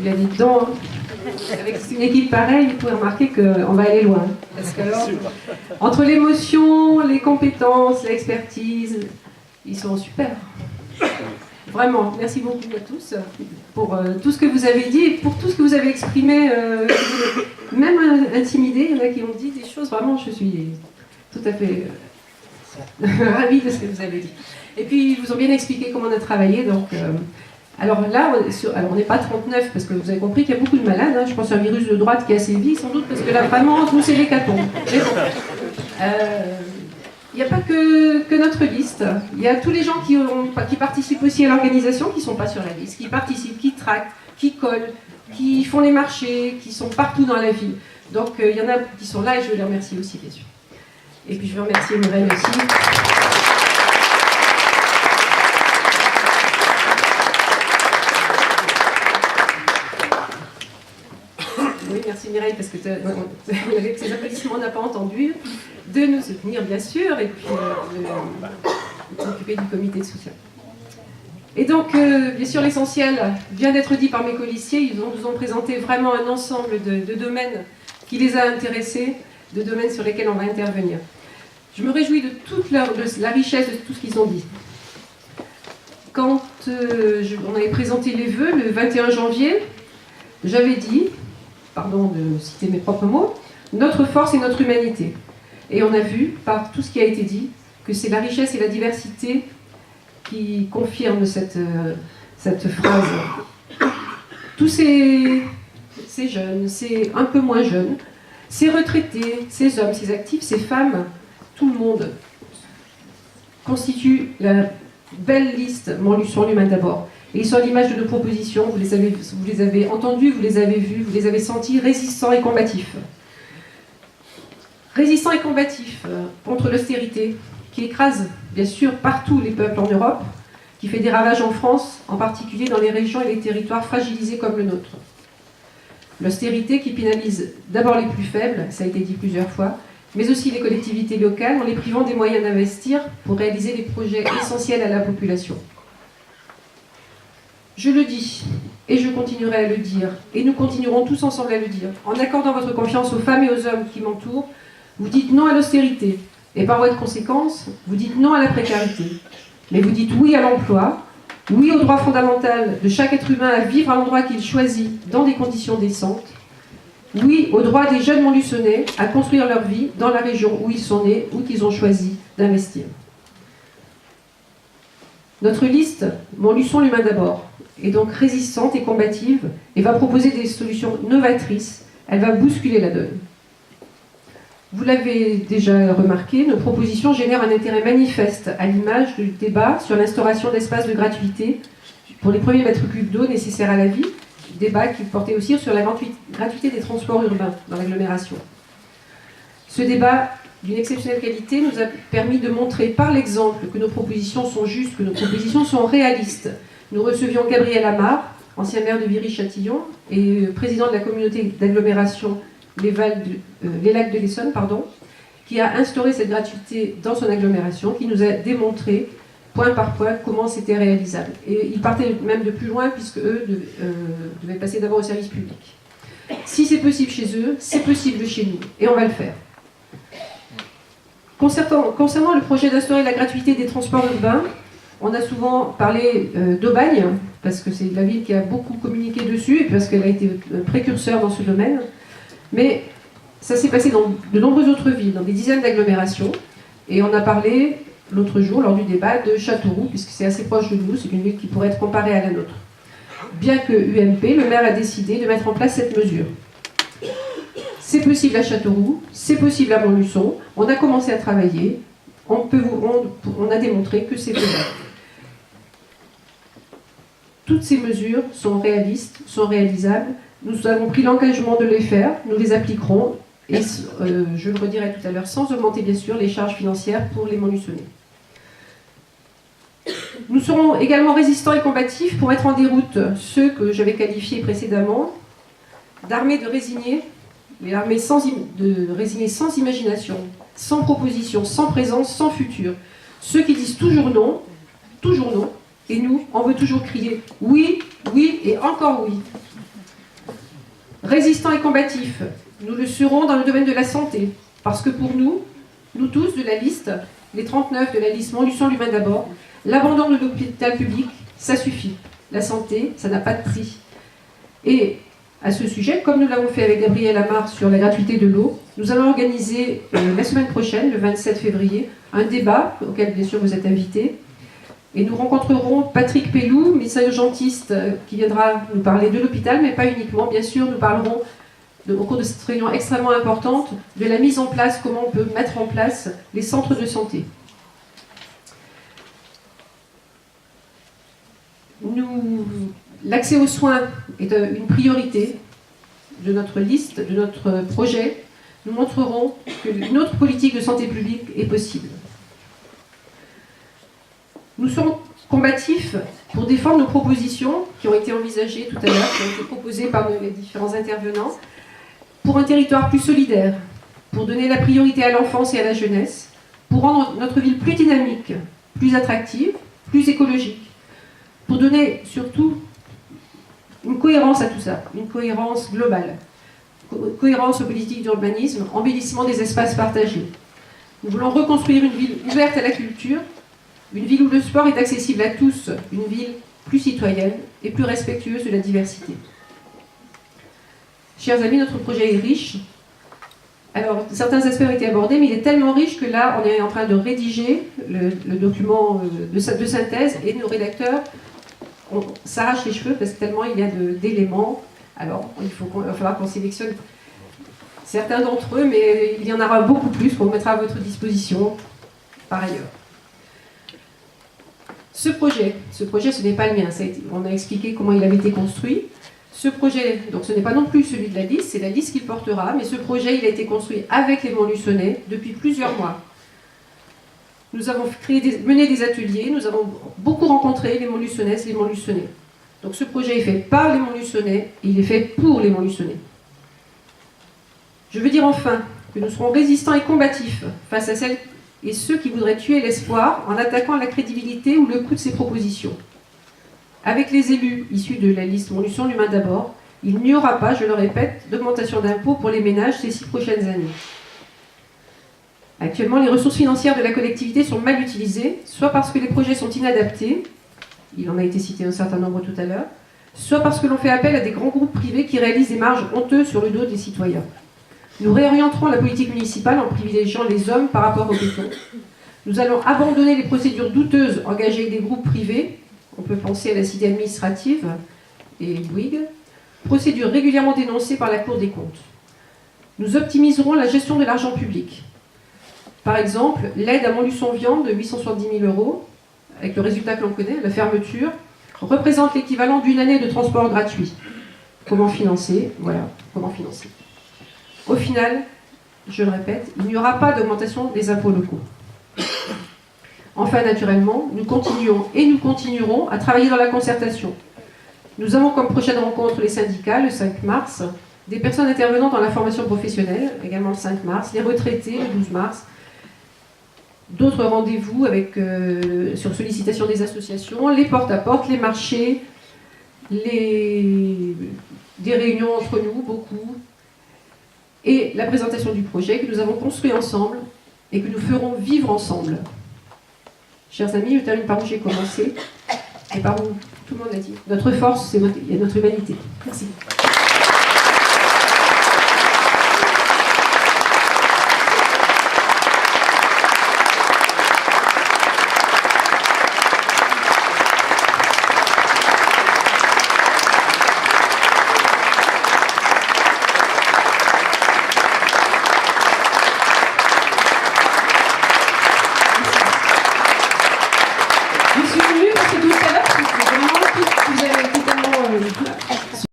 Eh bien, dites donc, avec une équipe pareille, vous pouvez remarquer qu'on va aller loin. Parce que alors, entre l'émotion, les compétences, l'expertise, ils sont super. Vraiment, merci beaucoup à tous pour tout ce que vous avez dit et pour tout ce que vous avez exprimé, même intimidé. Il y en a qui ont dit des choses, vraiment, je suis tout à fait ravie de ce que vous avez dit. Et puis, ils vous ont bien expliqué comment on a travaillé, donc... alors là, on n'est pas 39, parce que vous avez compris qu'il y a beaucoup de malades. Hein. Je pense à un virus de droite qui a sévi, sans doute, parce que là, vraiment, nous, c'est l'hécatombe. Mais bon. Il n'y a pas que notre liste. Il y a tous les gens qui participent aussi à l'organisation, qui ne sont pas sur la liste, qui participent, qui tractent, qui collent, qui font les marchés, qui sont partout dans la ville. Donc, il y en a qui sont là, et je veux les remercier aussi, bien sûr. Et puis, je veux remercier Mireille aussi. Oui, merci Mireille, parce que avec ces applaudissements, on n'a pas entendu, de nous soutenir, bien sûr, et puis de s'occuper du comité de soutien. Et donc, bien sûr, l'essentiel vient d'être dit par mes colistiers. Ils nous ont présenté vraiment un ensemble de domaines qui les a intéressés, de domaines sur lesquels on va intervenir. Je me réjouis de toute la richesse de tout ce qu'ils ont dit. Quand on avait présenté les vœux, le 21 janvier, j'avais dit, pardon de citer mes propres mots, notre force et notre humanité. Et on a vu, par tout ce qui a été dit, que c'est la richesse et la diversité qui confirment cette phrase. Tous ces jeunes, ces un peu moins jeunes, ces retraités, ces hommes, ces actifs, ces femmes, tout le monde constitue la belle liste Montluçon l'humain d'abord. Et ils sont à l'image de nos propositions, vous les avez entendues, vous les avez vues, vous les avez senties, résistants et combatifs. Résistants et combatifs contre l'austérité, qui écrase bien sûr partout les peuples en Europe, qui fait des ravages en France, en particulier dans les régions et les territoires fragilisés comme le nôtre. L'austérité qui pénalise d'abord les plus faibles, ça a été dit plusieurs fois, mais aussi les collectivités locales en les privant des moyens d'investir pour réaliser les projets essentiels à la population. Je le dis, et je continuerai à le dire, et nous continuerons tous ensemble à le dire, en accordant votre confiance aux femmes et aux hommes qui m'entourent, vous dites non à l'austérité, et par voie de conséquence, vous dites non à la précarité. Mais vous dites oui à l'emploi, oui au droit fondamental de chaque être humain à vivre à l'endroit qu'il choisit dans des conditions décentes, oui au droit des jeunes Montluçonnais à construire leur vie dans la région où ils sont nés ou qu'ils ont choisi d'investir. Notre liste, Montluçon l'humain d'abord, est donc résistante et combative et va proposer des solutions novatrices. Elle va bousculer la donne. Vous l'avez déjà remarqué, nos propositions génèrent un intérêt manifeste à l'image du débat sur l'instauration d'espaces de gratuité pour les premiers mètres cubes d'eau nécessaires à la vie, débat qui portait aussi sur la gratuité des transports urbains dans l'agglomération. Ce débat d'une exceptionnelle qualité nous a permis de montrer par l'exemple que nos propositions sont justes, que nos propositions sont réalistes. Nous recevions Gabriel Amar, ancien maire de Viry-Châtillon et président de la communauté d'agglomération les Lacs de l'Essonne, qui a instauré cette gratuité dans son agglomération, qui nous a démontré, point par point, comment c'était réalisable. Et il partait même de plus loin, puisque eux devaient passer d'abord au service public. Si c'est possible chez eux, c'est possible chez nous, et on va le faire. Concernant le projet d'instaurer la gratuité des transports urbains, on a souvent parlé d'Aubagne, parce que c'est la ville qui a beaucoup communiqué dessus, et parce qu'elle a été précurseur dans ce domaine. Mais ça s'est passé dans de nombreuses autres villes, dans des dizaines d'agglomérations. Et on a parlé l'autre jour, lors du débat, de Châteauroux, puisque c'est assez proche de nous, c'est une ville qui pourrait être comparée à la nôtre. Bien que UMP, le maire a décidé de mettre en place cette mesure. C'est possible à Châteauroux, c'est possible à Montluçon, on a commencé à travailler, on a démontré que c'est faisable. Toutes ces mesures sont réalistes, sont réalisables. Nous avons pris l'engagement de les faire, nous les appliquerons, et je le redirai tout à l'heure, sans augmenter bien sûr les charges financières pour les Montluçonnais. Nous serons également résistants et combatifs pour mettre en déroute ceux que j'avais qualifiés précédemment d'armées de résignés, mais armées de résignés sans imagination, sans proposition, sans présence, sans futur. Ceux qui disent toujours non, et nous, on veut toujours crier oui, oui et encore oui. Résistants et combatifs, nous le serons dans le domaine de la santé, parce que pour nous tous de la liste, les 39 de la liste Montluçon l'humain d'abord, l'abandon de l'hôpital public, ça suffit. La santé, ça n'a pas de prix. Et à ce sujet, comme nous l'avons fait avec Gabriel Amar sur la gratuité de l'eau, nous allons organiser la semaine prochaine, le 27 février, un débat auquel bien sûr vous êtes invités. Et nous rencontrerons Patrick Pellou, médecin urgentiste, qui viendra nous parler de l'hôpital, mais pas uniquement. Bien sûr, nous parlerons, au cours de cette réunion extrêmement importante, de la mise en place, comment on peut mettre en place les centres de santé. L'accès aux soins est une priorité de notre liste, de notre projet. Nous montrerons qu'une autre politique de santé publique est possible. Nous serons combatifs pour défendre nos propositions qui ont été envisagées tout à l'heure, qui ont été proposées par les différents intervenants, pour un territoire plus solidaire, pour donner la priorité à l'enfance et à la jeunesse, pour rendre notre ville plus dynamique, plus attractive, plus écologique, pour donner surtout une cohérence à tout ça, une cohérence globale, cohérence aux politiques d'urbanisme, embellissement des espaces partagés. Nous voulons reconstruire une ville ouverte à la culture, une ville où le sport est accessible à tous, une ville plus citoyenne et plus respectueuse de la diversité. Chers amis, notre projet est riche. Alors, certains aspects ont été abordés, mais il est tellement riche que là, on est en train de rédiger le document de synthèse et nos rédacteurs s'arrachent les cheveux parce que tellement il y a d'éléments. Alors, il va falloir qu'on sélectionne certains d'entre eux, mais il y en aura beaucoup plus qu'on mettra à votre disposition par ailleurs. Ce projet, ce n'est pas le mien. On a expliqué comment il avait été construit. Ce projet, donc ce n'est pas non plus celui de la liste, c'est la liste qu'il portera, mais ce projet, il a été construit avec les Montluçonnais depuis plusieurs mois. Nous avons mené des ateliers, nous avons beaucoup rencontré les Montluçonnaises, les Montluçonnais. Donc ce projet est fait par les Montluçonnais et il est fait pour les Montluçonnais. Je veux dire enfin que nous serons résistants et combatifs face à celles et ceux qui voudraient tuer l'espoir en attaquant la crédibilité ou le coût de ces propositions. Avec les élus issus de la liste Montluçon l'humain d'abord, il n'y aura pas, je le répète, d'augmentation d'impôts pour les ménages ces 6 prochaines années. Actuellement, les ressources financières de la collectivité sont mal utilisées, soit parce que les projets sont inadaptés, il en a été cité un certain nombre tout à l'heure, soit parce que l'on fait appel à des grands groupes privés qui réalisent des marges honteuses sur le dos des citoyens. Nous réorienterons la politique municipale en privilégiant les hommes par rapport au béton. Nous allons abandonner les procédures douteuses engagées avec des groupes privés. On peut penser à la cité administrative et Bouygues, procédure régulièrement dénoncée par la Cour des comptes. Nous optimiserons la gestion de l'argent public. Par exemple, l'aide à Montluçon Viande de 870 000 €, avec le résultat que l'on connaît, la fermeture, représente l'équivalent d'une année de transport gratuit. Comment financer? Voilà, comment financer. Au final, je le répète, il n'y aura pas d'augmentation des impôts locaux. Enfin, naturellement, nous continuons et nous continuerons à travailler dans la concertation. Nous avons comme prochaine rencontre les syndicats, le 5 mars, des personnes intervenant dans la formation professionnelle, également le 5 mars, les retraités, le 12 mars, d'autres rendez-vous sur sollicitation des associations, les porte-à-porte, les marchés, des réunions entre nous, beaucoup, et la présentation du projet que nous avons construit ensemble et que nous ferons vivre ensemble. Chers amis, je termine par où j'ai commencé et par où tout le monde a dit. Notre force, c'est notre humanité. Merci.